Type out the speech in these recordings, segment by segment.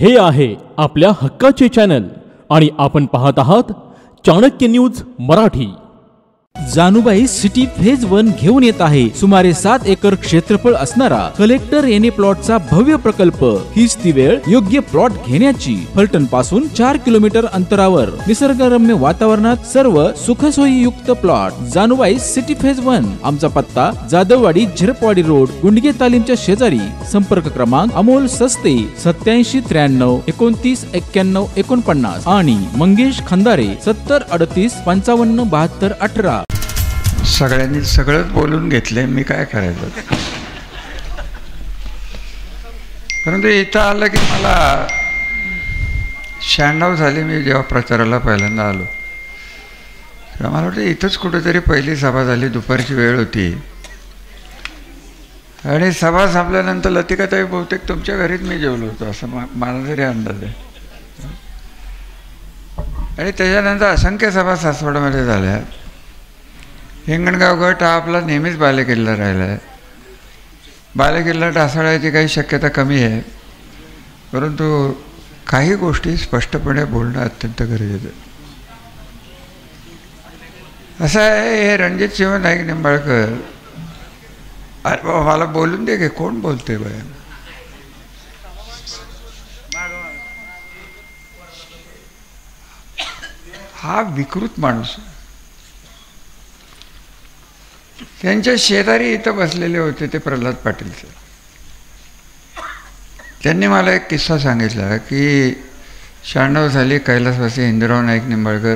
हे आहे आपल्या हक्काचे चॅनल आणि आपण पाहत आहात Chanakya news Marathi. Janubai city phase 1 घेऊन येत आहे सुमारे 7 एकर क्षेत्रफळ असणारा कलेक्टर एने प्लॉटचा भव्य प्रकल्प। हीच ती वेळ योग्य प्लॉट घेण्याची। फलटण पासून 4 किलोमीटर अंतरावर निसर्गरम्य वातावरणात सर्व सुखसोयीयुक्त प्लॉट। Janubai city phase 1। आमचा पत्ता जाधववाडी झिरपवाडी रोड गुंडगे तालीमच्या शेजारी। संपर्क क्रमांक अमोल सस्ते 87 93 29 91 49 आणि मंगेश खंदारे 70 38 55 72 18। सगळ्यांनी सगळंच बोलून घेतले, मी काय करायचं। परंतु इथं आलं की मला 96 झाली मी जेव्हा प्रचाराला पहिल्यांदा आलो तेव्हा मला वाटतं इथंच कुठेतरी पहिली सभा झाली। दुपारची वेळ होती आणि सभा संपल्यानंतर लतिकाताई बहुतेक तुमच्या घरीच मी जेवलो होतो असं मला तरी अंदाज आहे। आणि त्याच्यानंतर असंख्य सभा सासवडमध्ये झाल्या। हिंगणगाव गट हा आपला नेहमीच बालेकिल्ला राहिला आहे। बालेकिल्ला ढासळायची काही शक्यता कमी आहे, परंतु काही गोष्टी स्पष्टपणे बोलणं अत्यंत गरजेचं आहे। असं आहे, हे रणजित सिंह नाईक निंबाळकर, अरे बाबा मला बोलून दे की, कोण बोलते बाय? हा विकृत माणूस। त्यांच्या शेजारी इथं बसलेले होते ते प्रल्हाद पाटील सर। त्यांनी मला एक किस्सा सांगितला की 96 साली कैलासवासी हिंदूराव नाईक निंबाळकर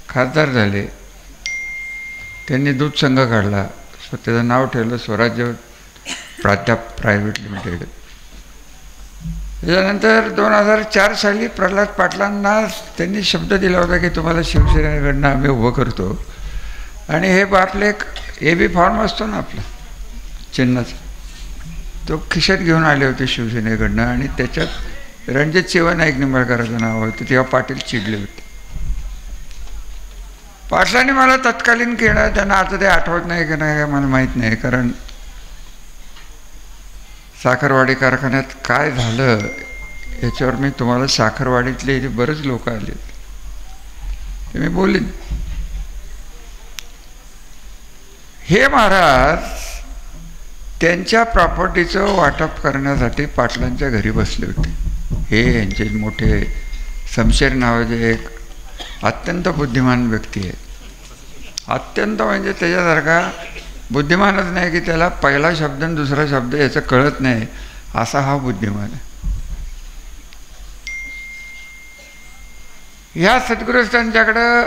खासदार झाले। त्यांनी दूध संघ काढला, त्याचं नाव ठेवलं स्वराज्य प्राध्याप प्रायव्हेट लिमिटेड। त्याच्यानंतर 2004 साली प्रल्हाद पाटलांना त्यांनी शब्द दिला होता की तुम्हाला शिवसेनेकडनं आम्ही उभं करतो। आणि हे आपले एक AB फॉर्म असतो ना आपला चिन्हाचा, तो खिशात घेऊन आले होते शिवसेनेकडनं आणि त्याच्यात रणजित सिंह नाईक निंबाळकरांचं नाव होतं। तेव्हा पाटील चिडले होते। पाटलांनी मला तत्कालीन केलं, त्यांना आता ते आठवत नाही की नाही मला माहीत नाही, कारण साखरवाडी कारखान्यात काय झालं याच्यावर मी तुम्हाला, साखरवाडीतले इथे बरेच लोक आले ते मी बोलीन। हे महाराज त्यांच्या प्रॉपर्टीचं वाटप करण्यासाठी पाटलांच्या घरी बसले होते। हे यांचे मोठे शमशेर नावाचे एक अत्यंत बुद्धिमान व्यक्ती आहे। अत्यंत म्हणजे त्याच्यासारखा बुद्धिमानच नाही की त्याला पहिला शब्द आणि दुसरा शब्द याचं कळत नाही असा हा बुद्धिमान आहे। ह्या सद्गृहस्थांच्याकडं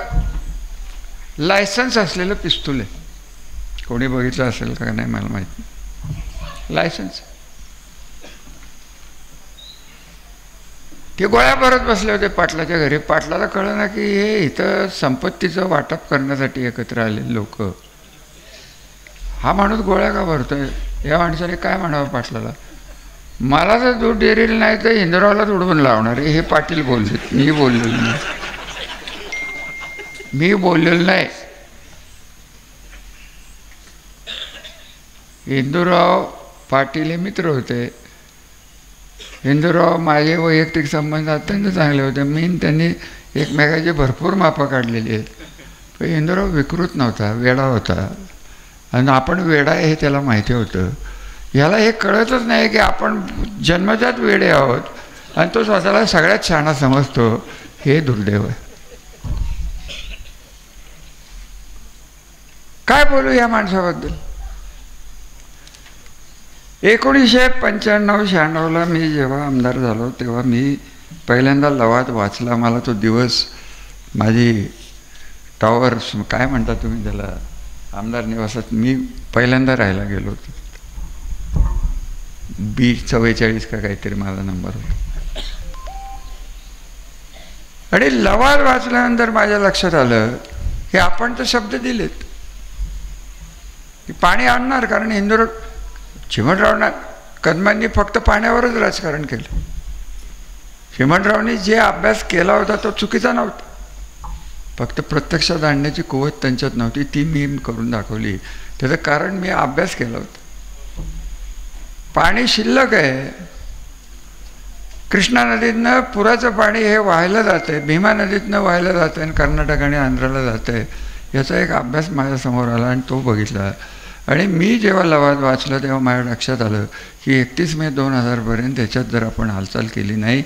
लायसन्स असलेलं पिस्तूल आहे। कोणी बघितलं असेल का नाही मला माहीत नाही। लायसन्स ते गोळ्या भरत बसले होते पाटलाच्या घरी। पाटलाला कळलं ना की हे इथं संपत्तीचं वाटप करण्यासाठी एकत्र आलेले लोक। हा माणूस गोळ्या का भरतोय? या माणसाने काय म्हणावं पाटलाला? मला जर दूध डेअरीला नाही तर हिंदुरावलाच उडवून लावणार हे पाटील बोलले। मी बोललेलो नाही, मी बोललेलो नाही। हिंदूराव पाटील हे मित्र होते। हिंदूराव माझे वैयक्तिक संबंध अत्यंत चांगले होते। मी त्यांनी एकमेकाची भरपूर मापं काढलेली आहेत। पण हिंदूराव विकृत नव्हता, वेडा होता आणि आपण वेडा आहे हे त्याला माहिती होतं। ह्याला हे कळतच नाही की आपण जन्मजात वेडे आहोत आणि तो स्वतःला सगळ्यात शहाणा समजतो। हे दुर्दैव आहे। काय बोलू या माणसाबद्दल? 1995-96ला मी जेव्हा आमदार झालो तेव्हा मी पहिल्यांदा लवाद वाचला। मला तो दिवस माझी टॉवर काय म्हणता तुम्ही त्याला, आमदार निवासात मी पहिल्यांदा राहायला गेलो होतो। B44 का काहीतरी माझा नंबर होता। आणि लवाद वाचल्यानंतर माझ्या लक्षात आलं की आपण तर शब्द दिलेत की पाणी आणणार, कारण इंदूर चिमणराव कदमांनी फक्त पाण्यावरच राजकारण केलं। चिमणरावनी जे अभ्यास केला होता तो चुकीचा नव्हता, फक्त प्रत्यक्षात आणण्याची कुवत त्यांच्यात नव्हती, ती मी करून दाखवली। त्याचं कारण मी अभ्यास केला होता। पाणी शिल्लक आहे, कृष्णा नदीतनं पुराचं पाणी हे वाहायला जातं आहे, भीमा नदीतनं वाहायला जातं आहे आणि कर्नाटक आणि आंध्राला जातं आहे, याचा एक अभ्यास माझ्यासमोर आला आणि तो बघितला. आणि मी जेव्हा लवाद वाचलं तेव्हा माझ्या लक्षात आलं की 31 मे 2000पर्यंत त्याच्यात जर आपण हालचाल केली नाही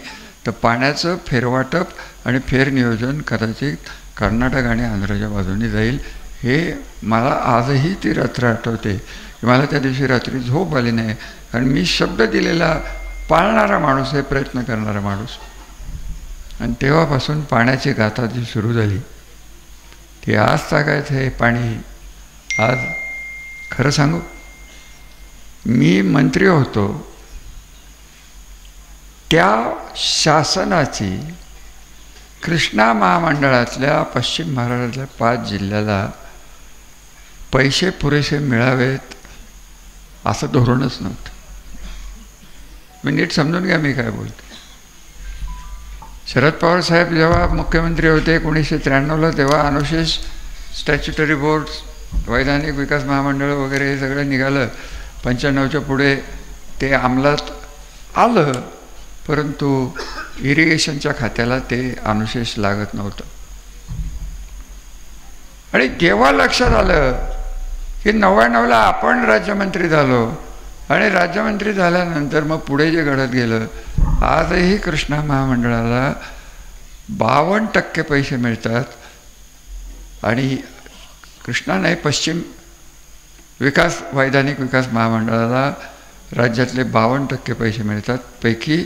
तर पाण्याचं फेरवाटप आणि फेरनियोजन कदाचित कर्नाटक आणि आंध्राच्या बाजूने जाईल. हे मला आजही ती रात्र आठवते की मला त्या दिवशी रात्री झोप आली नाही, कारण मी शब्द दिलेला पाळणारा माणूस आहे, प्रयत्न करणारा माणूस. आणि तेव्हापासून पाण्याची गाथा जी सुरू झाली ती आज तागायचं हे पाणी. आज खरं सांगू, मी मंत्री होतो त्या शासनाची कृष्णा महामंडळातल्या पश्चिम महाराष्ट्रातल्या 5 जिल्ह्याला पैसे पुरेसे मिळावेत असं धोरणच नव्हतं. मी नीट समजून घ्या मी काय बोलतो. शरद पवार साहेब जेव्हा मुख्यमंत्री होते 1993ला, तेव्हा अनुशेष स्टॅच्युटरी बोर्ड्स, वैधानिक विकास महामंडळ वगैरे हे सगळं निघालं. 95च्या पुढे ते अंमलात आलं, परंतु इरिगेशनच्या खात्याला ते अनुशेष लागत नव्हतं. आणि जेव्हा लक्षात आलं की 99ला आपण राज्यमंत्री झालो आणि राज्यमंत्री झाल्यानंतर मग पुढे जे घडत गेलं, आजही कृष्णा महामंडळाला 52% पैसे मिळतात आणि कृष्णा नाही, पश्चिम विकास वैधानिक विकास महामंडळाला राज्यातले 52% पैसे मिळतात. पैकी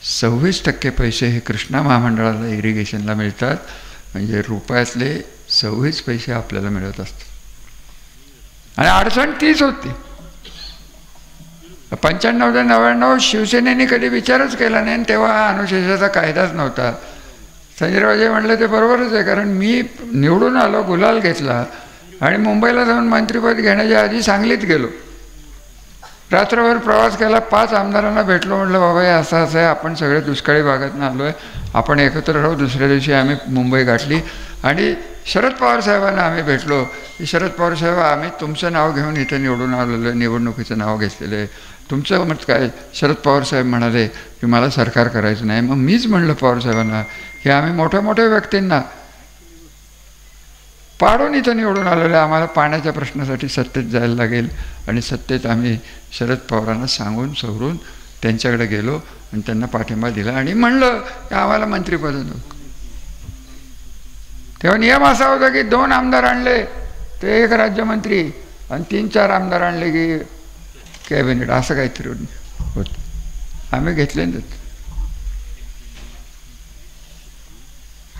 26% पैसे हे कृष्णा महामंडळाला इरिगेशनला मिळतात. म्हणजे रुपयातले 26 पैसे आपल्याला मिळत असतात. आणि अडचण तीच होती. 95 ते 99 शिवसेनेने कधी विचारच केला नाही आणि तेव्हा हा अनुशेषाचा कायदाच नव्हता. संजयरावजी म्हणलं ते बरोबरच आहे, कारण मी निवडून आलो, गुलाल घेतला आणि मुंबईला जाऊन मंत्रिपद घेण्याच्या आधी सांगलीत गेलो, रात्रभर प्रवास केला, 5 आमदारांना भेटलो. म्हटलं बाबा हे असं असं आहे, आपण सगळे दुष्काळी भागातून आलो आहे, आपण एकत्र राहू. दुसऱ्या दिवशी आम्ही मुंबई गाठली आणि शरद पवार साहेबांना आम्ही भेटलो की शरद पवार साहेब, आम्ही तुमचं नाव घेऊन इथं निवडून आलेलो आहे, निवडणुकीचं नाव घेतलेलं आहे, तुमचं मत काय? शरद पवार साहेब म्हणाले की मला सरकार करायचं नाही. मग मीच म्हणलं पवार साहेबांना की आम्ही मोठ्या मोठ्या व्यक्तींना पाडून इथं निवडून आलेलं आहे, आम्हाला पाण्याच्या प्रश्नासाठी सत्तेत जायला लागेल. आणि सत्तेत आम्ही शरद पवारांना सांगून सवरून त्यांच्याकडे गेलो आणि त्यांना पाठिंबा दिला आणि म्हणलं की आम्हाला मंत्रिपद नको. तेव्हा नियम असा होता की 2 आमदार आणले ते 1 राज्यमंत्री आणि 3-4 आमदार आणले की कॅबिनेट, असं काहीतरी होतं. आम्ही घेतले नाही.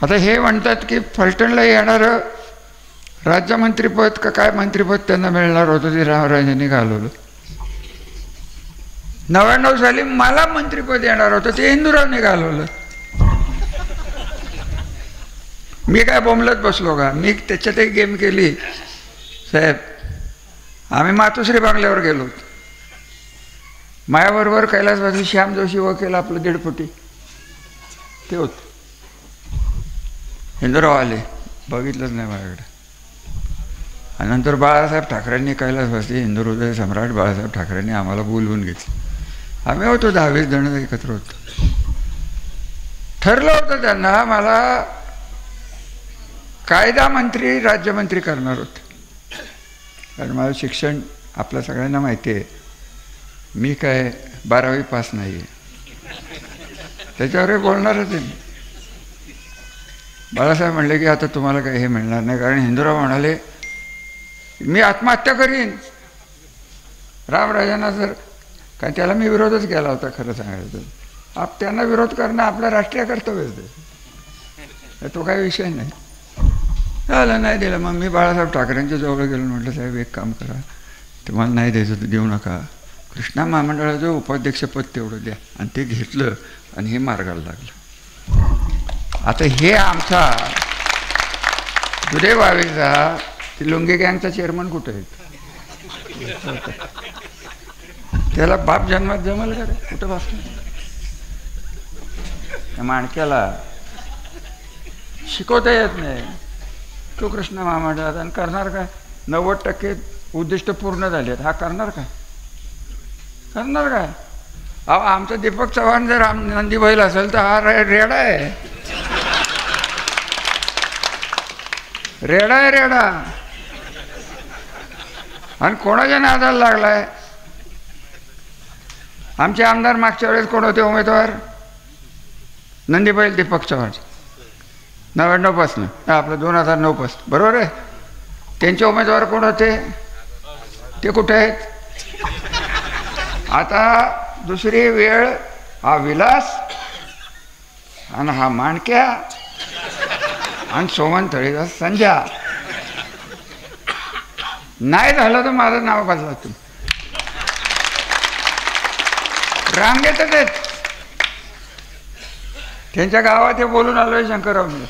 आता हे म्हणतात की फलटणला येणारं राज्यमंत्रीपद का काय मंत्रिपद त्यांना मिळणार होतं ते रामराजांनी घालवलं. 99 साली मला मंत्रिपद येणार होतं ते हिंदूरावने घालवलं. मी काय बोंबलत बसलो का? मी त्याच्यात एक गेम केली साहेब. आम्ही मातोश्री बंगल्यावर गेलो, मायाबरोबर कैलासवासी श्याम जोशी वकील आपलं 1.5 फुटी ते होत. हिंदूराव आले, बघितलंच नाही माझ्याकडे. आणि नंतर बाळासाहेब ठाकरेंनी, कैलासवासी हिंदू हृदय सम्राट बाळासाहेब ठाकरेंनी आम्हाला बोलवून घेतलं. आम्ही होतो 10-20 जण एकत्र होतो. ठरलं होतं त्यांना मला कायदा मंत्री राज्यमंत्री करणार होते, कारण माझं शिक्षण आपल्या सगळ्यांना माहिती आहे, मी काय 12वी पास नाही आहे, त्याच्यावर बोलणारच आहे. बाळासाहेब म्हणले की आता तुम्हाला काही हे मिळणार नाही, कारण हिंदूराव म्हणाले मी आत्महत्या करीन रामराजांना जर, कारण त्याला मी विरोधच केला होता खरं सांगायचं. त्यांना विरोध करणं आपलं राष्ट्रीय कर्तव्यच आहे, तो काही विषय नाही. झालं नाही दिलं. मग मी बाळासाहेब ठाकरेंच्या जवळ गेलो, म्हटलं साहेब एक काम करा, तुम्हाला नाही द्यायचं तर देऊ नका, कृष्णा महामंडळाचं उपाध्यक्षपद तेवढं द्या. आणि ते घेतलं आणि हे मार्गाला लागलं. आता हे आमचा दुधे बावीचा ती लुंगी गँगचा चेअरमन कुठे आहे? त्याला बाप जन्मात जमल का रे? कुठं बसलं? त्या माणक्याला शिकवता येत नाही, तो कृष्णा महामंडळात. आणि करणार काय? 90% उद्दिष्ट पूर्ण झाले आहेत, हा करणार काय? करणार काय? अहो आमचा दीपक चव्हाण जर नंदी बैल असेल तर हा रेडा आहे, रेडा आहे रेडा. आणि कोणाच्या नादाला लागलाय? आमचे आमदार मागच्या वेळेस कोण होते उमेदवार? नंदी बैल दीपक चव्हाण 99 पासून आपलं 2009 पासून, बरोबर आहे. त्यांचे उमेदवार कोण होते? ते कुठे आहेत? आता दुसरी वेळ हा विलास आणि हा माणक्या आणि सोमन तळेचा संध्या. नाही झालं तर माझं नाव बदला तुम्ही. रांगेतच आहेत. त्यांच्या गावात हे बोलून आलोय शंकररावने,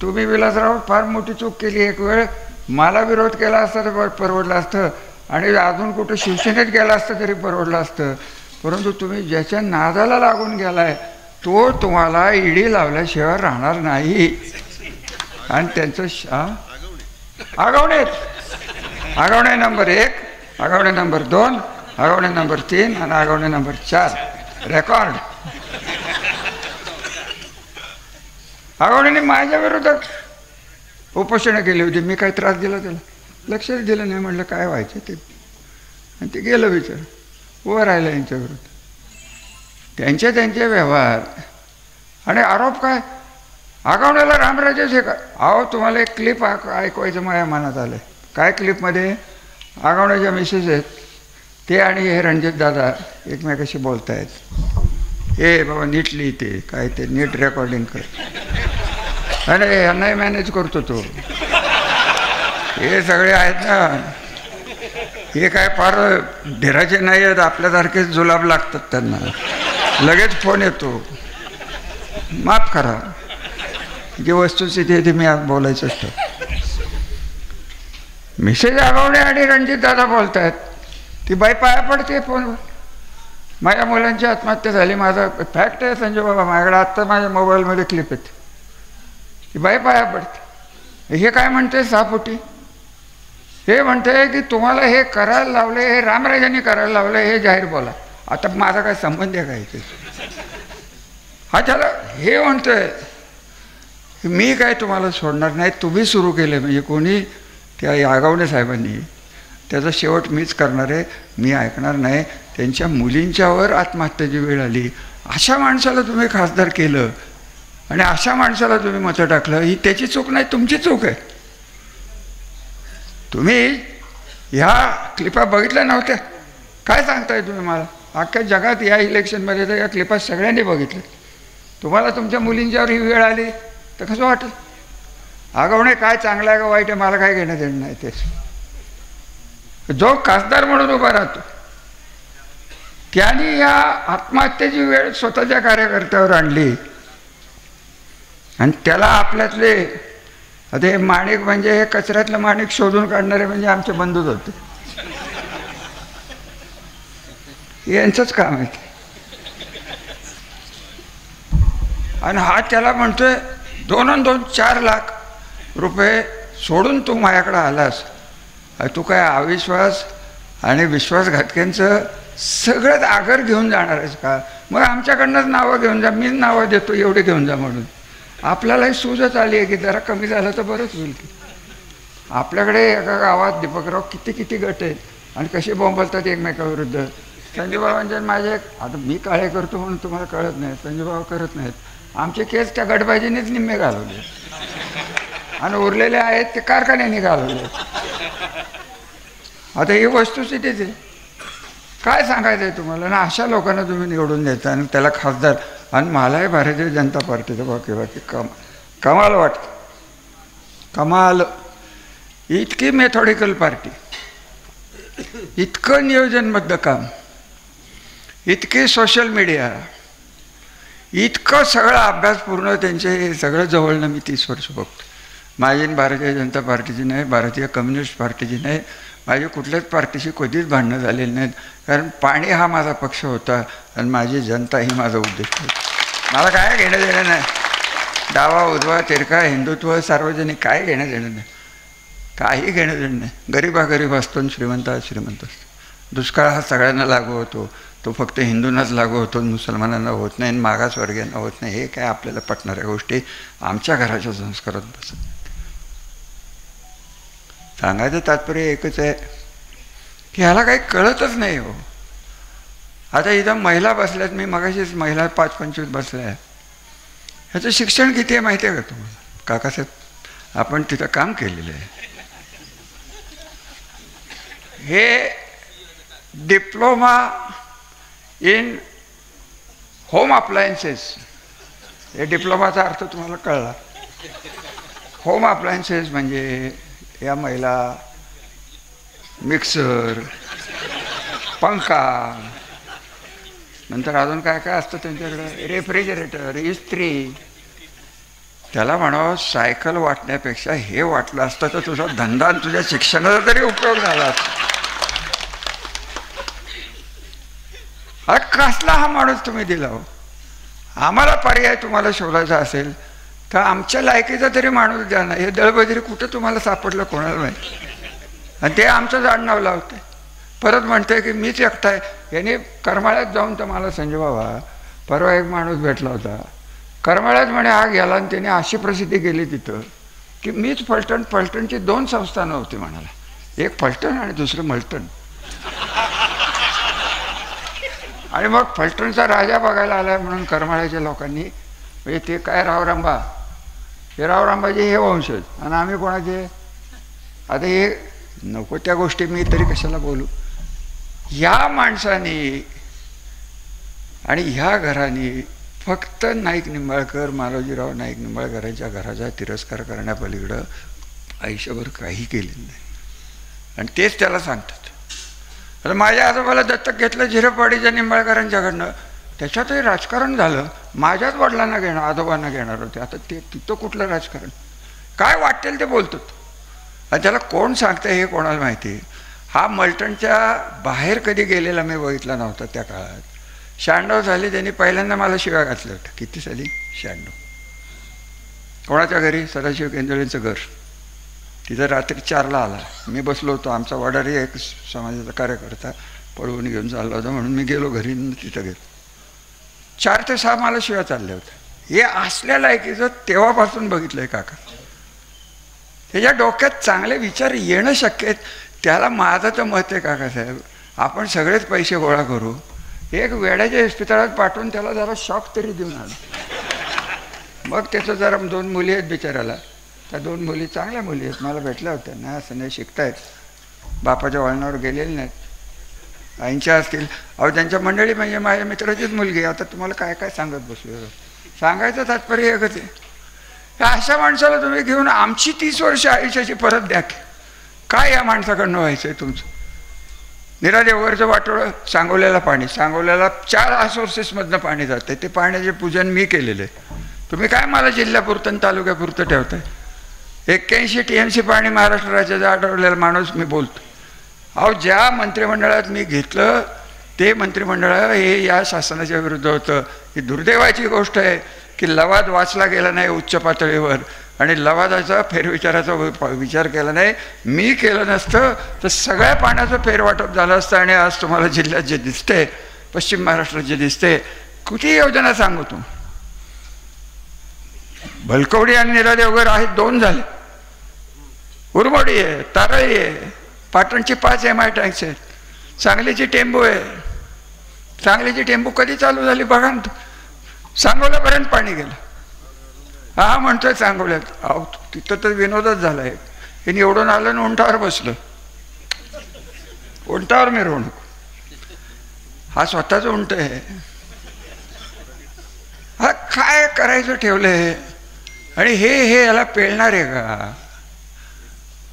तुम्ही विलासराव फार मोठी चूक केली. एक वेळ मला विरोध केला असता तर परवडलं असतं आणि अजून कुठं शिवसेनेत गेला असतं तरी परवडलं असतं, परंतु तुम्ही ज्याच्या नादाला लागून गेलाय तो तुम्हाला ईडी लावल्याशिवाय राहणार नाही. आणि त्यांचं आगावणे, आगावणे नंबर 1, आगावणे नंबर 2, आगावणे नंबर 3 आणि आगावणे नंबर 4 रेकॉर्ड. आगावण्याने माझ्या विरोधात उपोषणं केली होती. मी काही त्रास दिला त्याला? लक्षच दिलं नाही. म्हटलं काय व्हायचं ते, आणि ते गेलं विचार उभं राहिलं यांच्या विरोधात. त्यांचे व्यवहार आणि आरोप काय? आगावण्याला रामराजेच हे का? अहो तुम्हाला एक क्लिप ऐकवायचं माझ्या मनात आलं. काय क्लिपमध्ये आगावण्याच्या मिसेस आहेत ते आणि हे रणजित दादा एकमेकाशी बोलत आहेत. हे बाबा नीट लिहिते काय ते नीट रेकॉर्डिंग कर, अरे यांनाही मॅनेज करतो तो. हे सगळे आहेत ना, हे काय फार धीराचे नाही आहेत, आपल्यासारखेच जुलाब लागतात त्यांना. लगेच फोन येतो, माफ करा. जी वस्तुस्थिती आहे ती मी आज बोलायचं असतं. मिसेस आगावणे आणि रणजित दादा बोलत आहेत. ती बाई पाया पडते फोनवर, माझ्या मुलांची आत्महत्या झाली, माझा फॅक्ट आहे संजय बाबा, माझ्याकडे आत्ता माझ्या मोबाईलमध्ये क्लिप येते. ती बाई पाया पडते. हे काय म्हणते 6 फुटी? हे म्हणते की तुम्हाला हे करायला लावले, हे रामराजांनी करायला लावले, हे जाहीर बोला. आता माझा काय संबंध आहे काय ते? हा त्याला हे म्हणतोय मी काय तुम्हाला सोडणार नाही, तुम्ही सुरू केले म्हणजे कोणी त्या आगावणे साहेबांनी, त्याचा शेवट मीच करणार आहे, मी ऐकणार नाही. त्यांच्या मुलींच्यावर आत्महत्येची वेळ आली, अशा माणसाला तुम्ही खासदार केलं आणि अशा माणसाला तुम्ही मतं टाकलं, ही त्याची चूक नाही, तुमची चूक आहे. तुम्ही ह्या क्लिपा बघितल्या नव्हत्या? काय सांगताय तुम्ही मला? अख्ख्या जगात या इलेक्शनमध्ये तर या क्लिपा सगळ्यांनी बघितल्या. तुम्हाला तुमच्या मुलींच्यावर ही वेळ आली तर कसं वाटेल? आगावणे काय चांगलं आहे का वाईट आहे मला काय घेणं देणं नाही. ते जो खासदार म्हणून उभा राहतो त्यांनी या आत्महत्येची वेळ स्वतःच्या कार्यकर्त्यावर आणली आणि त्याला आपल्यातले आता हे माणिक म्हणजे हे कचऱ्यातलं माणिक शोधून काढणारे म्हणजे आमचे बंधूच होते. यांचंच काम आहे. आणि हा त्याला म्हणतोय 2 4 लाख रुपये सोडून तू माझ्याकडे आलास, तू काय अविश्वास आणि विश्वासघातक्यांचं सगळंच आगर घेऊन जाणार आहेस का? मग आमच्याकडनंच नावं घेऊन जा, मीच नावं देतो एवढे घेऊन जा म्हणून. आपल्यालाही सूजच आली आहे की जरा कमी झालं तर बरंच होईल की. आपल्याकडे एका गावात दीपकराव किती गट आहेत आणि कसे बोंबलतात एकमेकाविरुद्ध. संजयबाबांच्या माझे आता मी काळे करतो म्हणून तुम्हाला कळत नाही, संजयबाबा करत नाहीत. आमचे केस त्या गटबाजीनेच निम्मे घालवले आणि उरलेले आहेत ते कारखान्याने घालवले. आता ही वस्तुस्थितीच आहे. काय सांगायचं आहे तुम्हाला ना? अशा लोकांना तुम्ही निवडून देता आणि त्याला खासदार. आणि मलाही भारतीय जनता पार्टीचं बाकी कमाल वाटतं. कमाल. इतकी मेथॉडिकल पार्टी, इतकं नियोजनबद्ध काम, इतकी सोशल मीडिया, इतकं सगळं अभ्यासपूर्ण त्यांचे हे सगळं जवळनं मी 30 वर्ष बघतो. माझी भारतीय जनता पार्टीची नाही, भारतीय कम्युनिस्ट पार्टीची नाही, माझी कुठल्याच पार्टीशी कधीच भांडणं झालेली नाहीत. कारण पाणी हा माझा पक्ष होता आणि माझी जनता ही माझा उद्देश होता. मला काय घेणं देणं नाही. डावा उजवा तिरका हिंदुत्व सार्वजनिक काय घेणं देणं नाही, काही घेणं देणं नाही. गरीब असतो आणि श्रीमंत हा श्रीमंत असतो. दुष्काळ हा सगळ्यांना लागू होतो, तो फक्त हिंदूंनाच लागू होतो, मुसलमानांना होत नाही, मागासवर्गीयांना होत नाही. हे काय आपल्याला पटणाऱ्या गोष्टी आमच्या घराच्या संस्कारात बसत. सांगायचं तात्पर्य एकच आहे की ह्याला काही कळतच नाही हो. आता इथं महिला बसल्यात, मी मगाशीच महिला 5-25 बसल्या. ह्याचं शिक्षण किती आहे माहिती आहे का तुम्हाला? काकासाहेब, आपण तिथं काम केलेलं आहे. हे डिप्लोमा इन होम अप्लायन्सेस, हे डिप्लोमाचा अर्थ तुम्हाला कळला. होम अप्लायन्सेस म्हणजे या महिला मिक्सर, पंखा, नंतर अजून काय काय असतं त्यांच्याकडं, रेफ्रिजरेटर, इस्त्री. त्याला म्हणावं सायकल वाटण्यापेक्षा हे वाटलं असतं तर तुझा धंदा आणि तुझ्या शिक्षणाचा तरी उपयोग झाला. अरे कसला हा माणूस तुम्ही दिला हो. आम्हाला पर्याय तुम्हाला शोधायचा असेल तर आमच्या लायकीचा तरी माणूस द्या ना. हे दळबदरी कुठं तुम्हाला सापडलं कोणाला माहिती. आणि ते आमचं जाड नाव लावते. परत म्हणते की मीच एकटा आहे. याने करमाळ्यात जाऊन तर मला संजय बाबा परवा एक माणूस भेटला होता. करमाळ्यात म्हणे हा गेला आणि त्याने अशी प्रसिद्धी केली तिथं की मीच फलटण. फलटणची 2 संस्थानं होती म्हणाला, एक फलटण आणि दुसरं मलटण. आणि मग फलटणचा राजा बघायला आला म्हणून करमाळ्याच्या लोकांनी, म्हणजे ते काय रावरांबा, हे रावरांबाचे हे वंशज आणि आम्ही कोणाचे. आता हे नको त्या गोष्टी मी तरी कशाला बोलू. या माणसाने आणि ह्या घराने फक्त नाईक निंबाळकर, मालोजीराव नाईक निंबाळकरांच्या घराचा तिरस्कार करण्यापलीकडं आयुष्यभर काही केलेलं नाही. आणि तेच त्याला सांगतात. आता माझ्या आजोबाला दत्तक घेतलं झिरपवाडीच्या निंबाळकरांच्याकडनं, त्याच्यातही राजकारण झालं. माझ्याच वडिलांना घेणार, आजोबांना घेणार होते. आता ते तिथं कुठलं राजकारण, काय वाटेल ते बोलतात. आणि त्याला कोण सांगतं हे कोणाला माहिती. हा मलटणच्या बाहेर कधी गेलेला मी बघितला नव्हता त्या काळात. 96 झाली त्यांनी पहिल्यांदा मला शिव्या घातल्या होत्या. किती साली? 96. कोणाच्या घरी? सदाशिव केंद्रेंचं घर. तिथं रात्री 4ला आला. मी बसलो होतो. आमचा वडारी एक समाजाचा कार्यकर्ता पळवून घेऊन चालला होता म्हणून मी गेलो घरी, तिथं गेलो. 4 ते 6 मला शिव्या चालल्या होत्या. हे असल्या लायकीचं तेव्हापासून बघितलं आहे काका. त्याच्या डोक्यात चांगले विचार येणं शक्य आहेत. त्याला माझं तर मत आहे काकासाहेब, आपण सगळेच पैसे गोळा करू, एक वेड्याच्या इस्पितळात पाठवून त्याला जरा शॉक तरी देऊन आलो. मग त्याचं जरा 2 मुली आहेत बिचाराला. त्या 2 मुली चांगल्या मुली आहेत, मला भेटल्या होत्या ना. असं नाही शिकतायत, बापाच्या वळणावर गेलेले नाहीत, आईंच्या असतील. अहो त्यांच्या मंडळी म्हणजे माझ्या मित्राचीच मुलगी. आता तुम्हाला काय काय सांगत बसू. सांगायचं तात्पर्य एकच आहे, अशा माणसाला तुम्ही घेऊन आमची 30 वर्ष आयुष्याची परत द्या की. काय या माणसाकडनं व्हायचं आहे तुमचं? निरा देवघरचं वाटोळं, सांगोल्याला पाणी, सांगोल्याला 4 सोर्सेसमधनं पाणी जातं. ते पाण्याचे पूजन मी केलेलं आहे. तुम्ही काय मला जिल्ह्यापुरतं आणि तालुक्यापुरतं ठेवताय? 81 TMC पाणी महाराष्ट्र राज्याचा आढळलेला माणूस मी बोलतो. अहो ज्या मंत्रिमंडळात मी घेतलं ते मंत्रिमंडळ हे या शासनाच्या विरुद्ध होतं. ही दुर्दैवाची गोष्ट आहे की लवाद वाचला गेला नाही उच्च पातळीवर आणि लवादाचा फेरविचाराचा विचार केला नाही. मी केलं नसतं तर सगळ्या पाण्याचं फेरवाटप झालं असतं. आणि आज तुम्हाला जिल्ह्यात जे दिसते, पश्चिम महाराष्ट्रात जे दिसते, किती योजना सांगू तू. भलकवडी आणि निरा देवघर आहेत, 2 झाले. उरमोडी आहे, तारळी आहे, पाटणची 5 MI टँक्स आहेत, सांगलीची टेंबू आहे. सांगलीची टेंबू कधी चालू झाली बघा ना. सांगोल्यापर्यंत पाणी गेलं. हा म्हणतोय सांगोल्यात. अहो तिथं तर विनोदच झाला आहे. हे निवडून आलं आणि उंटावर बसलं. उंटावर मिरवणूक. हा स्वतःच उंट आहे. हा काय करायचं ठेवलंय. आणि हे याला पेलणार आहे का?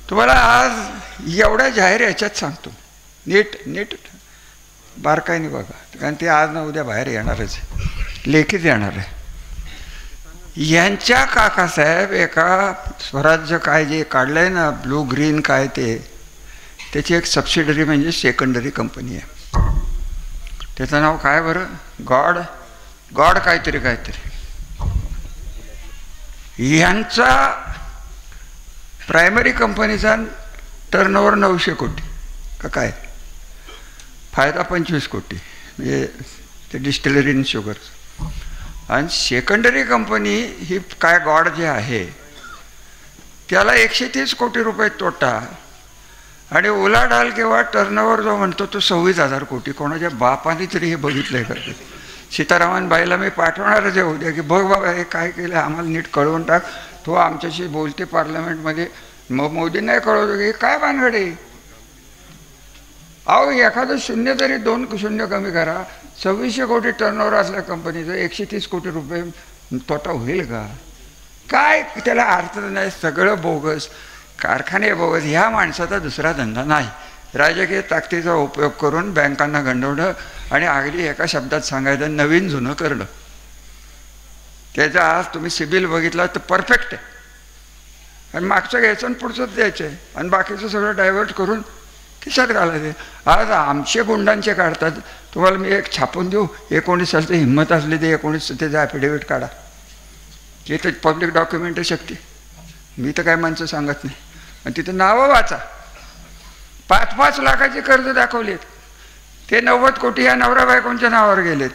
तुम्हाला आज एवढ्या जाहीर याच्यात सांगतो, नीट बारकाईने बघा, कारण ते आज ना उद्या बाहेर येणारच आहे, लेखीच येणार आहे. यांच्या काकासाहेब एका स्वराज्य काय जे काढलंय ना, ब्लू ग्रीन काय ते, त्याची एक सबसिडरी म्हणजे सेकंडरी कंपनी आहे. त्याचं नाव काय बरं? गॉड काहीतरी. यांचा प्रायमरी कंपनीचा टर्नओव्हर 900 कोटी का काय, फायदा 25 कोटी. म्हणजे ते डिस्टिलरी इन शुगर. आणि सेकंडरी कंपनी ही काय गॉड जे आहे त्याला 130 कोटी रुपये तोटा आणि उलाढाल किंवा टर्नओव्हर जो म्हणतो तो 26,000 कोटी. कोणाच्या बापाने तरी हे बघितलंय का? सीतारामन बाईला मी पाठवणारच आहे उद्या की बघ बाबा हे काय केलं आम्हाला नीट कळवून टाक. तो आमच्याशी बोलते पार्लमेंटमध्ये, मग मोदींनाही कळवतो की काय भानगड आहे. अहो एखादं शून्य तरी 2 शून्य कमी करा. 2600 कोटी टर्नओव्हर असल्या कंपनीचं 130 कोटी रुपये तोटा होईल का? काय त्याला अर्थ नाही. सगळं बोगस, कारखाने बोगस. ह्या माणसाचा दुसरा धंदा नाही. राजकीय ताकदीचा उपयोग करून बँकांना गंडवणं आणि अगदी एका शब्दात सांगायचं नवीन जुनं करणं. त्याचा आज तुम्ही सिबिल बघितला तर परफेक्ट आहे. आणि मागचं घ्यायचं आणि पुढचंच द्यायचं आहे आणि बाकीचं सगळं डायव्हर्ट करून खिशात घालायचे. आज आमचे गुंडांचे काढतात. तुम्हाला मी एक छापून देऊ, 19 सालची हिंमत असली ते 19 त्याचं ॲफिडेव्हिट काढा. ते पब्लिक डॉक्युमेंट आहे शक्ती. मी तर काय माणसं सांगत नाही. आणि तिथं नावं वाचा. 5-5 लाखाचे कर्ज दाखवलेत. ते 90 कोटी या नवरा बायकोंच्या नावावर गेलेत.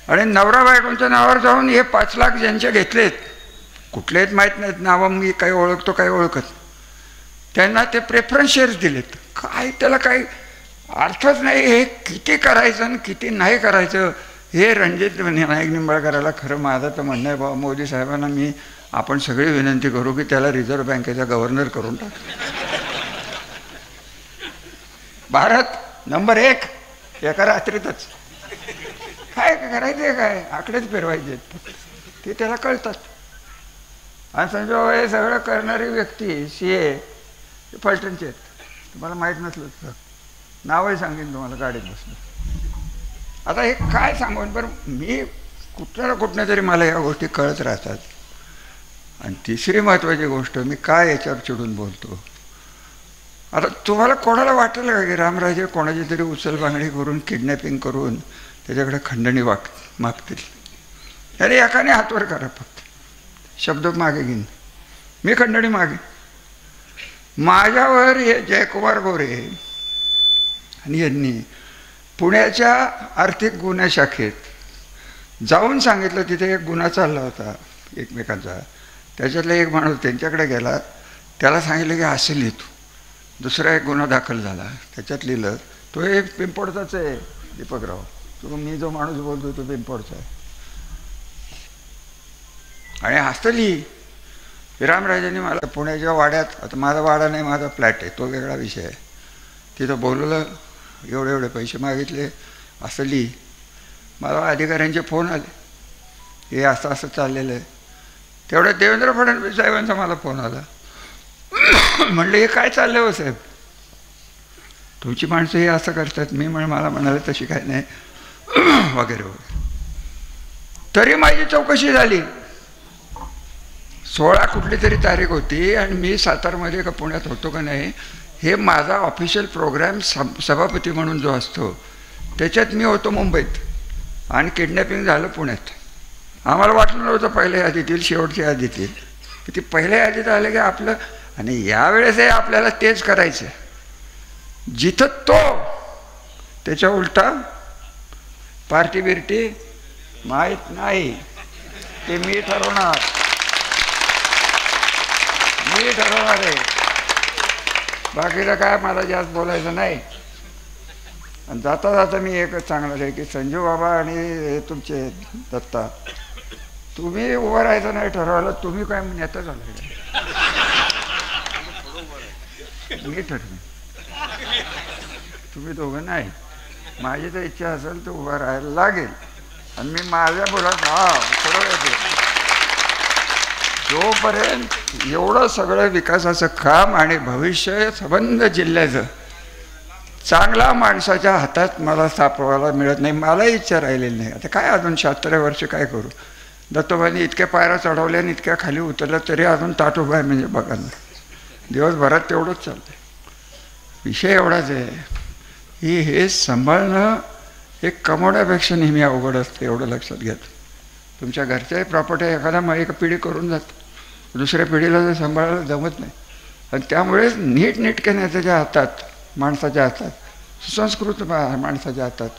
आणि नवरा बायकोंच्या नावावर जाऊन हे 5 लाख ज्यांचे घेतलेत, कुठले आहेत माहीत नाहीत नावं, मी काही ओळखतो काही ओळखत, त्यांना ते प्रेफरन्स शेअर्स दिलेत. काय त्याला काही अर्थच नाही. हे किती करायचं आणि किती नाही करायचं हे रणजित नाईक निंबाळकराला खरं माझं तर म्हणणं आहे. बाबा मोदी साहेबांना आपण सगळी विनंती करू की त्याला रिझर्व्ह बँकेचा गव्हर्नर करून टाक. भारत नंबर 1 एका रात्रीतच. काय करायचं काय आकडेच फिरवायचे ते त्याला कळतात. आणि संजय बाबा हे सगळं करणारी व्यक्ती CA फलटणचे आहेत. तुम्हाला माहीत नसलं तर नावही सांगेन तुम्हाला गाडीत बसलं. आता हे काय सांगून बरं मी कुठं ना कुठनं तरी मला या गोष्टी कळत राहतात. आणि तिसरी महत्त्वाची गोष्ट, मी काय याच्यावर चिडून बोलतो. आता तुम्हाला कोणाला वाटेल का की रामराजे कोणाची तरी उचलबांगडी करून किडनॅपिंग करून त्याच्याकडे खंडणी मागतील? अरे एकाने हातवर करा फक्त, शब्द मागे घेईन मी, खंडणी मागे. माझ्यावर हे जयकुमार गोरे आणि यांनी पुण्याच्या आर्थिक गुन्हा शाखेत जाऊन सांगितलं. तिथे एक गुन्हा चालला होता एकमेकांचा. त्याच्यातला एक माणूस त्यांच्याकडे गेला. त्याला सांगितलं की असं लिहितो. दुसरा एक गुन्हा दाखल झाला. त्याच्यात लिहिलं तो एक पिंपोडचाच आहे दीपकराव. तो मी जो माणूस बोलतो तो पिंपोडचा आहे. आणि असं लिही. रामराजांनी मला पुण्याच्या वाड्यात, आता माझा वाडा नाही माझा फ्लॅट आहे तो वेगळा विषय आहे, तिथं बोलवलं, एवढे पैसे मागितले असं लिही. मला अधिकाऱ्यांचे फोन आले, हे असं चाललेलं आहे. तेवढ्या देवेंद्र फडणवीस साहेबांचा मला फोन आला. म्हणलं हे काय चाललं हो साहेब, तुमची माणसं हे असं करतात. मी मला म्हणाले तशी काय नाही वगैरे वगैरे. तरी माझी चौकशी झाली. 16 कुठली तरी तारीख होती आणि मी सातारमध्ये का पुण्यात होतो का नाही हे माझा ऑफिशियल प्रोग्राम सभापती म्हणून जो असतो त्याच्यात मी होतो मुंबईत. आणि किडनॅपिंग झालं पुण्यात. आम्हाला वाटलं नव्हतं पहिल्या यादीतील शेवटच्या यादीतील, की ती पहिल्या यादीत आलं की आपलं. आणि यावेळेसही आपल्याला तेच करायचं. जिथं तो त्याच्या उलटा पार्टी बिर्टी माहीत नाही, ते मी ठरवणार आहे. बाकीचं काय मला जास्त बोलायचं नाही. आणि जाता जाता मी एकच सांगणार आहे की संजू बाबा आणि हे तुमचे दत्ता, तुम्ही उभं राहायचं नाही ठरवलं. तुम्ही काय नेता झालं मी ठरवे, तुम्ही दोघं नाही. माझी तर इच्छा असेल तर उभं राहायला लागेल. आणि मी माझ्या मुलात ठरवलं जोपर्यंत एवढं सगळं विकासाचं काम आणि भविष्य संबंध जिल्ह्याचं चांगला माणसाच्या हातात मला सापवायला मिळत नाही. मलाही इच्छा राहिलेली नाही. आता काय अजून 76 वर्ष काय करू. दत्तोबांनी इतक्या पायऱ्या चढवल्या आणि इतक्या खाली उतरल्या तरी अजून ताट उभा आहे. म्हणजे बघा ना, दिवसभरात तेवढंच चालतं. विषय एवढाच आहे की हे सांभाळणं एक कमवण्यापेक्षा नेहमी अवघड असतं. एवढं लक्षात घ्या. तुमच्या घरच्याही प्रॉपर्टी एखादा एक पिढी करून जातं, दुसऱ्या पिढीला जर सांभाळायला जमत नाही. आणि त्यामुळेच नीटनेटक्याने त्याच्या हातात, माणसाच्या हातात, सुसंस्कृत माणसाच्या हातात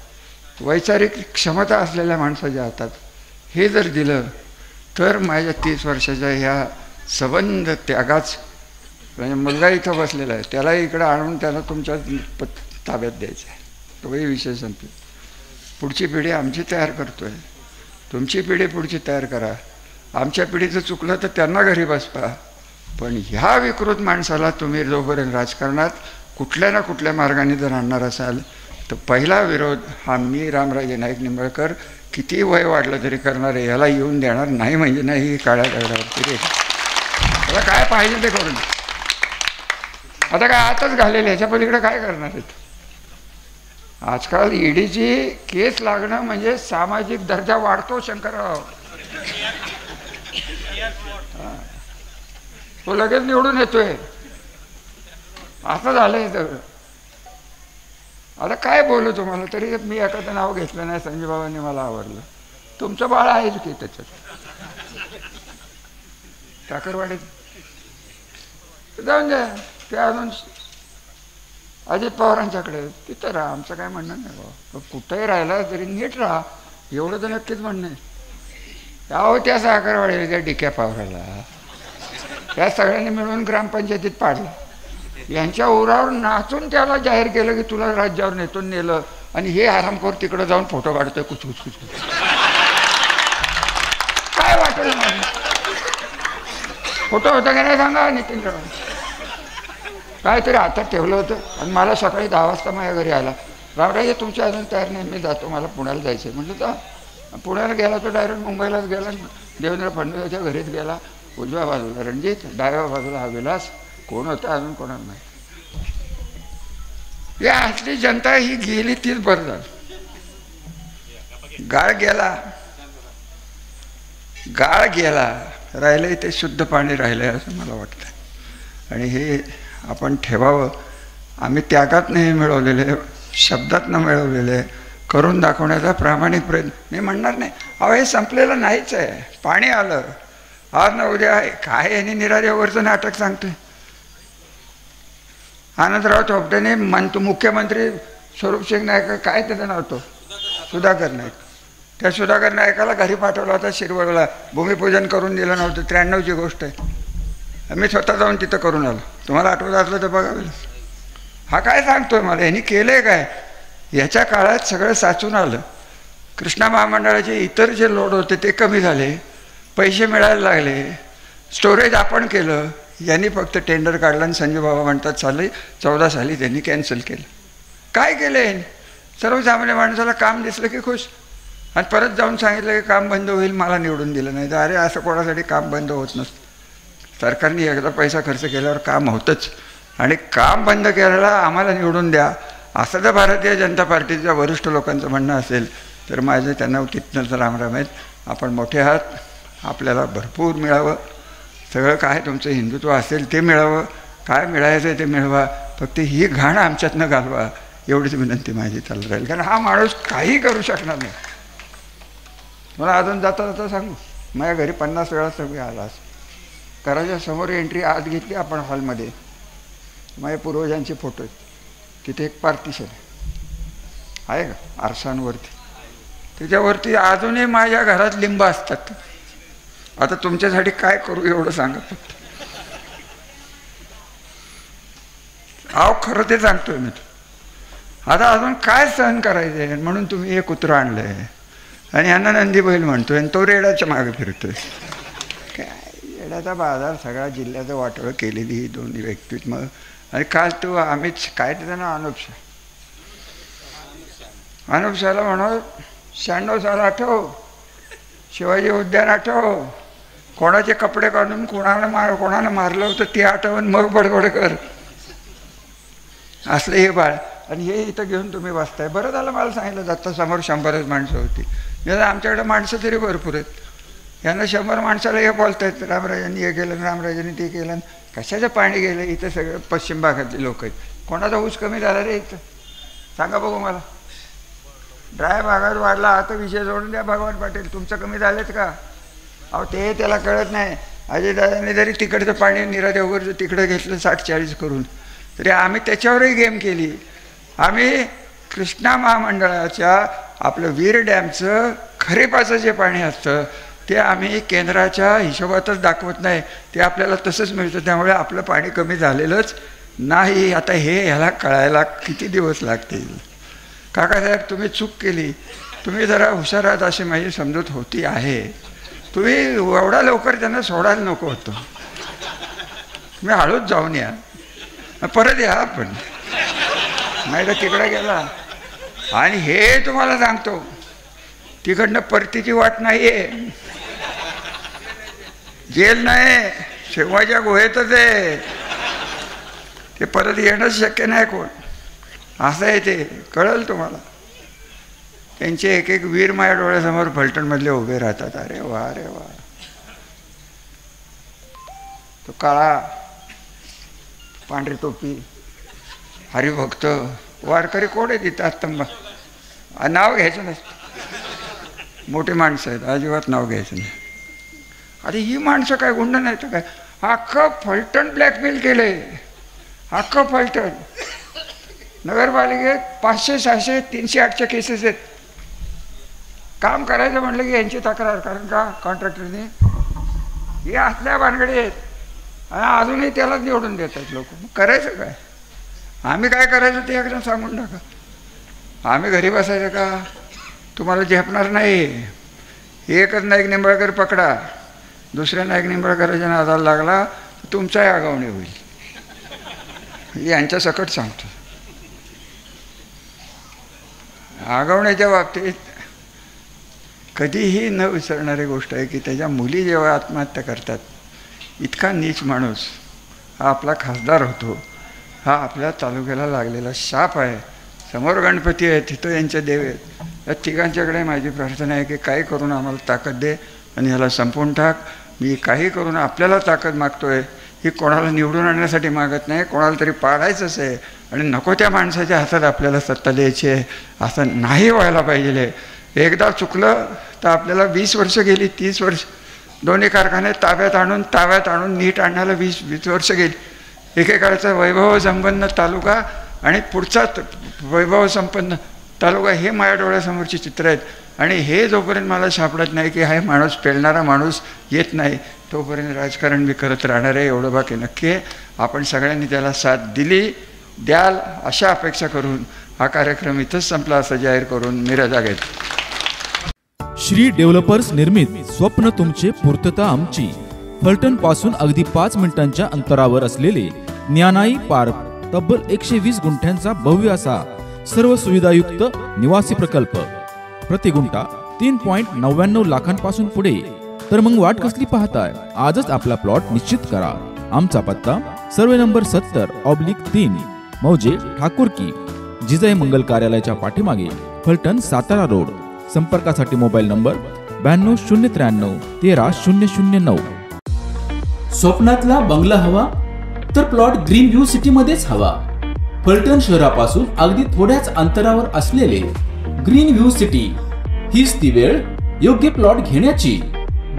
वैचारिक क्षमता असलेल्या माणसाच्या हातात हे जर दिलं तर माझ्या 30 वर्षाच्या ह्या सबंध त्यागाच, म्हणजे मुलगा इथं बसलेला आहे त्याला इकडं आणून त्याला तुमच्या ताब्यात द्यायचं आहे, तोही विषय संपला. पुढची पिढी आमची तयार करतोय, तुमची पिढी पुढची तयार करा. आमच्या पिढीचं चुकलं तर त्यांना घरी बसवा, पण ह्या विकृत माणसाला तुम्ही जोपर्यंत राजकारणात कुठल्या ना कुठल्या मार्गाने जर आणणार असाल तर पहिला विरोध हा मी रामराजे नाईक निंबाळकर किती वय वाढलं तरी करणार आहे, याला येऊन देणार नाही म्हणजे नाही. ही काळ्या दगडावरती रे, आता काय पाहिजे ते करून, आता काय आताच घालेले, ह्याच्या पलीकडे काय करणार आहेत. आजकाल ईडीची केस लागणं म्हणजे सामाजिक दर्जा वाढतो शंकरराव. तो लगेच निवडून येतोय, असं झालंय सगळं. आता काय बोलू तुम्हाला, तरी मी एखादं नाव घेतलं नाही. संजय बाबांनी मला आवडलं. तुमचं बाळ आहेच की त्याच्यात, टाकरवाडीत जाऊन द्या, ते अजून अजित पवारांच्याकडे तिथं राहा, आमचं काय म्हणणं नाही बाबा. कुठंही राहिला तरी नीट राहा, एवढं तर नक्कीच म्हणणं आहे. अहो त्या साखरवाडीला त्या डिक्या पवाराला त्या सगळ्यांनी मिळून ग्रामपंचायतीत पाडलं, यांच्या उरावर नाचून त्याला जाहीर केलं की तुला राज्यावर नेतून नेलं, आणि हे आरामखोर तिकडं जाऊन फोटो काढतोय कुचकुच. काय वाटेल मला, फोटो होता का नाही सांगा. नितीन राव काहीतरी हातात ठेवलं होतं आणि मला सकाळी 10 वाजता माझ्या घरी आला, रामराजे तुमची अजून तयार नाही, मी जातो, मला पुण्याला जायचं आहे. म्हटलं तर पुण्याला गेला तो डायरेक्ट मुंबईलाच गेला, देवेंद्र फडणवीसच्या घरीच गेला. उजव्या बाजूला रणजित, डाव्या बाजूला हा विलास, कोण होतं अजून कोणाला नाही. या असली जनता ही गेली तीच बरं झालं. गाळ गेला, राहिलंय ते शुद्ध पाणी राहिलंय असं मला वाटतं. आणि हे आपण ठेवावं. आम्ही त्यागातनं हे मिळवलेले, शब्दातनं मिळवलेले, करून दाखवण्याचा प्रामाणिक प्रयत्न. मी म्हणणार नाही अहो हे संपलेलं नाहीच आहे, पाणी आलं आज ना उद्या आहे. काय यांनी निरार्यावरचं नाटक सांगतोय. आनंदराव चोपटेने मुख्यमंत्री स्वरूपसिंग नाईक, काय त्याचं नाव होतं, सुधाकर नाईक, त्या सुधाकर नाईकाला घरी पाठवला होता शिरवळला, भूमिपूजन करून दिलं नव्हतं. 93ची गोष्ट आहे. मी स्वतः जाऊन तिथं करून आलो, तुम्हाला आठवत असलं तर बघावेल. हा काय सांगतोय मला, यांनी केलंय काय. याच्या काळात सगळं साचून आलं. कृष्णा महामंडळाचे इतर जे लोड होते ते कमी झाले, पैसे मिळायला लागले, स्टोरेज आपण केलं. यांनी फक्त टेंडर काढलं आणि संजय बाबा म्हणतात 14 साली त्यांनी कॅन्सल केलं. काय केलं यांनी, सर्वसामान्य माणसाला काम दिसलं की खुश, आणि परत जाऊन सांगितलं की काम बंद होईल, मला निवडून दिलं नाही. तर अरे असं कोणासाठी काम बंद होत नसतं. सरकारने एकदा पैसा खर्च केल्यावर काम होतंच, आणि काम बंद केल्याला आम्हाला निवडून द्या असं जर भारतीय जनता पार्टीच्या वरिष्ठ लोकांचं म्हणणं असेल तर माझं त्यांना तिथनंच रामराम आहेत. आपण मोठे आहात, आपल्याला भरपूर मिळावं, सगळं काय तुमचं हिंदुत्व असेल ते मिळावं, काय मिळायचं आहे ते मिळवा, फक्त ही घाण आमच्यातनं घालवा एवढीच विनंती माझी चालू राहील. कारण हा माणूस काही करू शकणार नाही. मला अजून जाता जाता सांगू, माझ्या घरी 50 वेळा सगळी आला. घराच्या समोर एंट्री आत घेतली आपण हॉलमध्ये, माझ्या पूर्वजांचे फोटो आहेत. तिथे एक पार्टिशन आहे का आरशांवरती, त्याच्यावरती अजूनही माझ्या घरात लिंब असतात. आता तुमच्यासाठी काय करू एवढं सांगा फक्त. अहो खरं ते सांगतोय मी. आता अजून काय सहन करायचंय म्हणून तुम्ही हे कुत्रं आणलंय आणि यांना नंदी बैल म्हणतोय आणि तो रेड्याच्या मागे फिरतोय. काय रेड्याचा बाजार सगळ्या जिल्ह्याचं वाटोळं केलेली ही दोन्ही व्यक्तीत. मग आणि काल तो अमित काय त्याचं नाव अनुपशाला म्हणून 96 साल आठव, शिवाजी उद्यान आठव, कोणाचे कपडे काढून कोणाला मारलं होतं ते आठवून मग बडबड कर. असलं हे बाळ. आणि हे इथं घेऊन तुम्ही बसताय. बरं झालं मला सांगितलं जाता समोर 100च माणसं होती. मी आमच्याकडे माणसं तरी भरपूर आहेत, यांना 100 माणसाला हे बोलतायत रामराजांनी हे केलं, रामराजांनी ते केलं, कशाचं पाणी गेलं. इथं सगळं पश्चिम भागातले लोक आहेत. कोणाचा ऊस कमी झाला रे इथं सांगा बघू मला. ड्राय भागात वाढला आता विषय सोडून द्या भगवान पाटील, तुमचं कमी झालेत का. अहो ते त्याला कळत नाही. अजयदादांनी जरी तिकडचं पाणी नीरा देवघरचं तिकडं घेतलं 60-40 करून, तरी आम्ही त्याच्यावरही गेम केली. आम्ही कृष्णा महामंडळाच्या आपलं वीर डॅमचं खरीपाचं जे पाणी असतं ते आम्ही केंद्राच्या हिशोबातच दाखवत नाही, ते आपल्याला तसंच मिळतं. त्यामुळे आपलं पाणी कमी झालेलंच नाही. आता ह्याला कळायला किती दिवस लागतील? काकासाहेब, तुम्ही चूक केली, तुम्ही जरा हुशार आहात अशी माझी समजूत होती आहे. तुम्ही एवढा लवकर त्यांना सोडायला नको होतं. तुम्ही हळूच जाऊन या, परत या आपण, नाही तर तिकडे गेला. आणि हे तुम्हाला सांगतो, तिकडनं परतीची वाट नाही आहे, जेल नाही, शेवगाच्या गुहेतच आहे. ते परत येणंच शक्य नाही कोण, असं आहे ते. कळलं तुम्हाला? त्यांचे एक एक वीर माझ्या डोळ्यासमोर फलटणमधले उभे राहतात. अरे वा, अरे वा. तो काळा पांढरी टोपी हरिभक्त वारकरी कोण आहे तिथं? आत्तंबा नाव घ्यायचं नसतं, मोठी माणसं आहेत, अजिबात नाव घ्यायचं नाही. अरे ही माणसं काय गुंड नाही तर काय? अख्खं फलटण ब्लॅकमेल केले, अख्खं फलटण. नगरपालिकेत 500, 600, 300, 800 केसेस आहेत. काम करायचं म्हटलं की यांची तक्रार, कारण का कॉन्ट्रॅक्टरने हे असल्या भानगडी आहेत आणि अजूनही त्यालाच निवडून देतात लोक. करायचं काय? आम्ही काय करायचं ते एकदम सांगून टाका. आम्ही घरी बसायचं का? तुम्हाला झेपणार नाही. एकच नाईक निंबाळकर पकडा, दुसऱ्या नाईक निंबाळकराच्या नादाला लागला तर तुमचाही आगावणे होईल. यांच्या सकट सांगतो. आगावण्याच्या बाबतीत कधीही न विसरणारी गोष्ट आहे की त्याच्या मुली जेव्हा आत्महत्या करतात, इतका नीच माणूस हा आपला खासदार होतो. हा आपल्या तालुक्याला लागलेला शाप आहे. समोर गणपती आहे, तिथं यांचे देव आहेत. या तिघांच्याकडे माझी प्रार्थना आहे की काही करून आम्हाला ताकद दे आणि ह्याला संपवून टाक. मी काही करून आपल्याला ताकद मागतोय. ही कोणाला निवडून आणण्यासाठी मागत नाही, कोणाला तरी पाडायचंच आहे आणि नको त्या माणसाच्या हातात आपल्याला सत्ता द्यायची आहे. असं नाही व्हायला पाहिजे. एकदा चुकलं तर आपल्याला 20 वर्ष गेली, 30 वर्ष. दोन्ही कारखाने ताब्यात आणून नीट आणायला 20 वर्ष गेली. एकेकाळचा वैभव संपन्न तालुका आणि पुढचा वैभव संपन्न तालुका, हे माझ्या डोळ्यासमोरची चित्र आहेत. आणि हे जोपर्यंत मला सापडत नाही की हा माणूस पेलणारा माणूस येत नाही, तोपर्यंत राजकारण मी करत राहणार आहे. एवढं बाकी नक्की आहे. आपण सगळ्यांनी त्याला साथ द्याल अशा अपेक्षा करून हा कार्यक्रम इथंच संपला असं जाहीर करून मी रजा घेतो. श्री डेव्हलपर्स निर्मित स्वप्न तुमचे पूर्तता आमची. फलटण पासून अगदी 5 मिनिटांच्या अंतरावर असलेले ज्ञानाई पार्क, तब्बल 120 गुंठ्यांचा भव्य असा सर्व सुविधायुक्त निवासी प्रकल्प. प्रति गुंठा 3.99 लाखांपासून पुढे. तर मग वाट कसली पाहताय? आजच आपला प्लॉट निश्चित करा. आमचा पत्ता सर्वे नंबर 70/3 मौजे ठाकूरकी, जिजाई मंगल कार्यालयाच्या पाठीमागे, फलटण, सातारा रोड. संपर्कासाठी मोबाईल नंबर 92 093 13 009. स्वप्नातला बंगला हवा तर प्लॉट ग्रीन व्ह्यू सिटी मध्येच हवा. फलटण शहरापासून अगदी थोड्याच अंतरावर असलेले ग्रीन व्ह्यू सिटी हीच ती वेळ योग्य प्लॉट घेण्याची.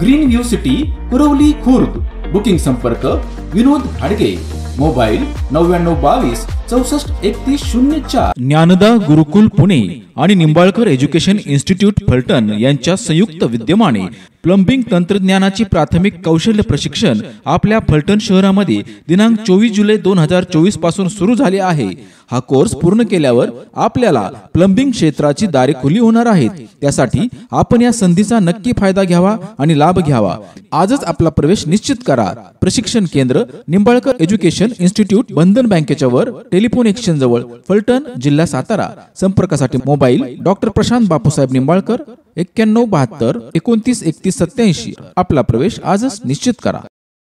Green view city, Kurvali, Khurd. Booking संपर्क विनोद हाडगे. मोबाईल 9922 64 31 04. ज्ञानदा गुरुकुल पुणे आणि निंबाळकर एज्युकेशन इन्स्टिट्यूट फलटण यांच्या संयुक्त विद्यमाने प्लंबिंग तंत्रज्ञानाची प्राथमिक कौशल्य प्रशिक्षण आपल्या फलटण शहरामध्ये दिनांक 24 जुलै 2024 पासून सुरू झाले आहे. हा कोर्स पूर्ण केल्यावर आपल्याला प्लंबिंग क्षेत्राची दारे खुली होणार आहेत. त्यासाठी आपण या संधीचा नक्की फायदा घ्यावा आणि लाभ घ्यावा. आजच आपला प्रवेश निश्चित करा. प्रशिक्षण केंद्र निंबाळकर एज्युकेशन इन्स्टिट्यूट, बंधन बँकेच्या वर, टेलिफोन एक्सचेंज जवळ, फलटण, जिल्हा सातारा. संपर्कासाठी मोबाईल डॉक्टर प्रशांत बापूसाहेब निंबाळकर 91 72 29 31 87. आपला प्रवेश आजच निश्चित करा.